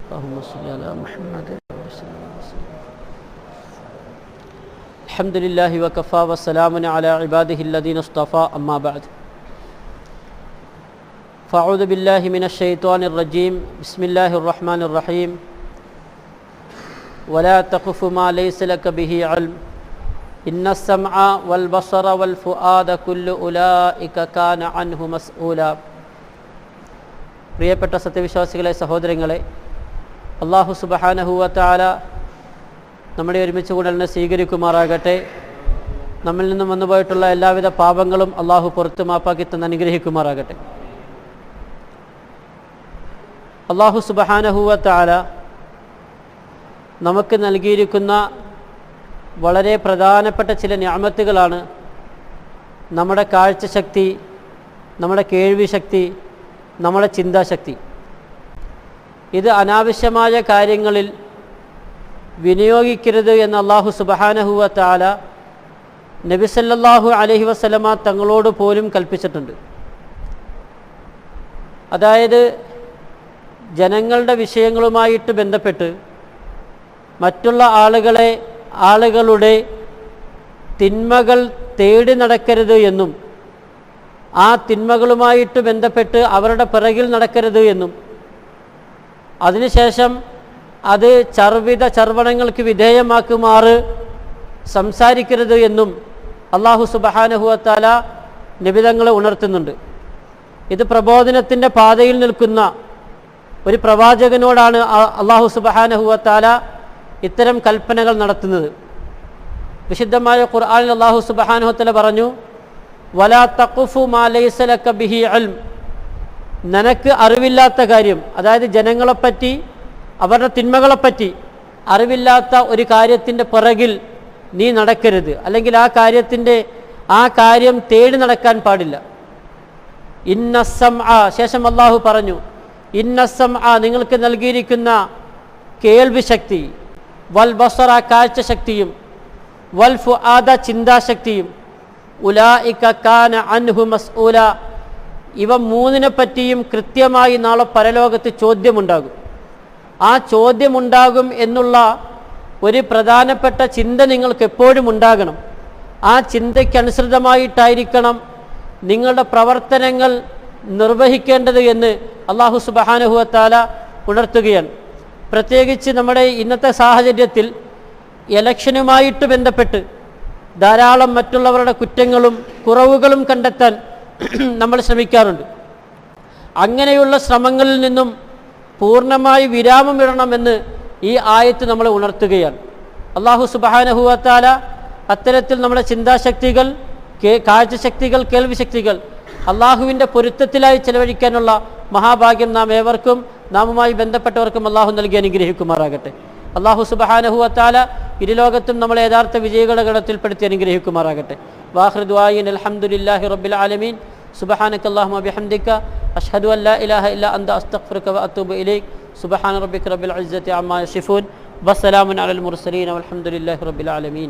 اللهم صل على محمد. الحمد لله وكفى والسلام على عباده الذين اصطفى أما بعد فأعوذ بالله من الشيطان الرجيم بسم الله الرحمن الرحيم ولا تقف ما ليس لك به علم إن السمع والبصر والفؤاد كل أولئك كان عنه مسؤولا. പ്രിയപ്പെട്ട സത്യവിശ്വാസികളെ, സഹോദരങ്ങളെ, അല്ലാഹു സുബ്ഹാനഹു വ തആല നമ്മുടെ ഒരുമിച്ച് കൂടലിനെ സ്വീകരിക്കുമാറാകട്ടെ. നമ്മിൽ നിന്നും വന്നുപോയിട്ടുള്ള എല്ലാവിധ പാപങ്ങളും അല്ലാഹു പുറത്തു മാപ്പാക്കി തന്ന് അനുഗ്രഹിക്കുമാറാകട്ടെ. അല്ലാഹു സുബ്ഹാനഹു വ തആല നമുക്ക് നൽകിയിരിക്കുന്ന വളരെ പ്രധാനപ്പെട്ട ചില നിഅമത്തുകളാണ് നമ്മുടെ കാഴ്ചശക്തി, നമ്മുടെ കേൾവി ശക്തി, നമ്മുടെ ചിന്താശക്തി. ഇത് അനാവശ്യമായ കാര്യങ്ങളിൽ വിനിയോഗിക്കരുത് എന്ന് അല്ലാഹു സുബ്ഹാനഹു വ തആല നബി സല്ലല്ലാഹു അലൈഹി വസല്ലമ തങ്ങളോട് പോലും കൽപ്പിച്ചിട്ടുണ്ട്. അതായത് ജനങ്ങളുടെ വിഷയങ്ങളുമായിട്ട് ബന്ധപ്പെട്ട് മറ്റുള്ള ആളുകളുടെ തിന്മകൾ തേടി നടക്കരുത് എന്നും ആ തിന്മകളുമായിട്ട് ബന്ധപ്പെട്ട് അവരുടെ പിറകിൽ നടക്കരുത് എന്നും അതിനുശേഷം അത് ചർവണങ്ങൾക്ക് വിധേയമാക്കുമാറ് സംസാരിക്കരുത് എന്നും അല്ലാഹു സുബ്ഹാനഹു വ തആല നബിതങ്ങളെ ഉണർത്തുന്നുണ്ട്. ഇത് പ്രബോധനത്തിൻ്റെ പാതയിൽ നിൽക്കുന്ന ഒരു പ്രവാചകനോടാണ് അല്ലാഹു സുബ്ഹാനഹു വ തആല ഇത്തരം കൽപ്പനകൾ നടത്തുന്നത്. വിശുദ്ധമായ ഖുർആനിൽ അല്ലാഹു സുബ്ഹാനഹു വ തആല പറഞ്ഞു, വലാ തഖഫു മാ ലൈസ ലക ബിഹി ഇൽം. നിനക്ക് അറിവില്ലാത്ത കാര്യം, അതായത് ജനങ്ങളെപ്പറ്റി അവരുടെ തിന്മകളെപ്പറ്റി അറിവില്ലാത്ത ഒരു കാര്യത്തിൻ്റെ പിറകിൽ നീ നടക്കരുത്, അല്ലെങ്കിൽ ആ കാര്യം തേടി നടക്കാൻ പാടില്ല. ഇന്ന സമഅ, ശേഷം അല്ലാഹു പറഞ്ഞു, ഇന്ന സമഅ, നിങ്ങൾക്ക് നൽകിയിരിക്കുന്ന കേൾവി ശക്തി, വൽ ബസറ, കാഴ്ചശക്തിയും, വൽ ഫുആദ, ചിന്താശക്തിയും, ഉലൈക കാന അൻഹു മസ്ഊല, ഇവ മൂന്നിനെ പറ്റിയും കൃത്യമായി നാളെ പരലോകത്ത് ചോദ്യമുണ്ടാകും. ആ ചോദ്യമുണ്ടാകും എന്നുള്ള ഒരു പ്രധാനപ്പെട്ട ചിന്ത നിങ്ങൾക്ക് എപ്പോഴും ഉണ്ടാകണം. ആ ചിന്തയ്ക്കനുസൃതമായിട്ടായിരിക്കണം നിങ്ങളുടെ പ്രവർത്തനങ്ങൾ നിർവഹിക്കേണ്ടത് എന്ന് അല്ലാഹു സുബ്ഹാനഹു വ തആല ഉണർത്തുകയാണ്. പ്രത്യേകിച്ച് നമ്മുടെ ഇന്നത്തെ സാഹചര്യത്തിൽ ഇലക്ഷനുമായിട്ട് ബന്ധപ്പെട്ട് ധാരാളം മറ്റുള്ളവരുടെ കുറ്റങ്ങളും കുറവുകളും കണ്ടെത്താൻ നമ്മൾ ശ്രമിക്കാറുണ്ട്. അങ്ങനെയുള്ള ശ്രമങ്ങളിൽ നിന്നും പൂർണ്ണമായി വിരാമമിടണമെന്ന് ഈ ആയത്ത് നമ്മളെ ഉണർത്തുകയാണ്. അല്ലാഹു സുബ്ഹാനഹു വ തആല അത്തരത്തിൽ നമ്മുടെ ചിന്താശക്തികൾ, കാഴ്ചശക്തികൾ, കേൾവി ശക്തികൾ അള്ളാഹുവിൻ്റെ പൊരുത്തത്തിലായി ചെലവഴിക്കാനുള്ള മഹാഭാഗ്യം നാം ഏവർക്കും നാമുമായി ബന്ധപ്പെട്ടവർക്കും അള്ളാഹു നൽകി അനുഗ്രഹിക്കുമാറാകട്ടെ. അല്ലാഹു സുബ്ഹാനഹു വ തആല ഇരുലോകത്തും നമ്മളെ യഥാർത്ഥ വിജയികളുടെ ഗണത്തിൽപ്പെടുത്തി അനുഗ്രഹിക്കുമാറാകട്ടെ. വാഖിറു ദുആഇൻ അൽഹംദുലില്ലാഹി റബ്ബിൽ ആലമീൻ. സുബ്ഹാനകല്ലാഹുമ്മ ബിഹംദിക അഷ്ഹദു അൻ ലാ ഇലാഹ ഇല്ലാ അൻത അസ്തഗ്ഫിറുക വ അത്തൂബു ഇലൈക്. സുബ്ഹാന റബ്ബിക റബ്ബിൽ ഇസ്സത്തി അമ്മാ യസിഫൂൻ വസ്സലാമുൻ അലൽ മുർസലീൻ വൽഹംദുലില്ലാഹി റബ്ബിൽ ആലമീൻ.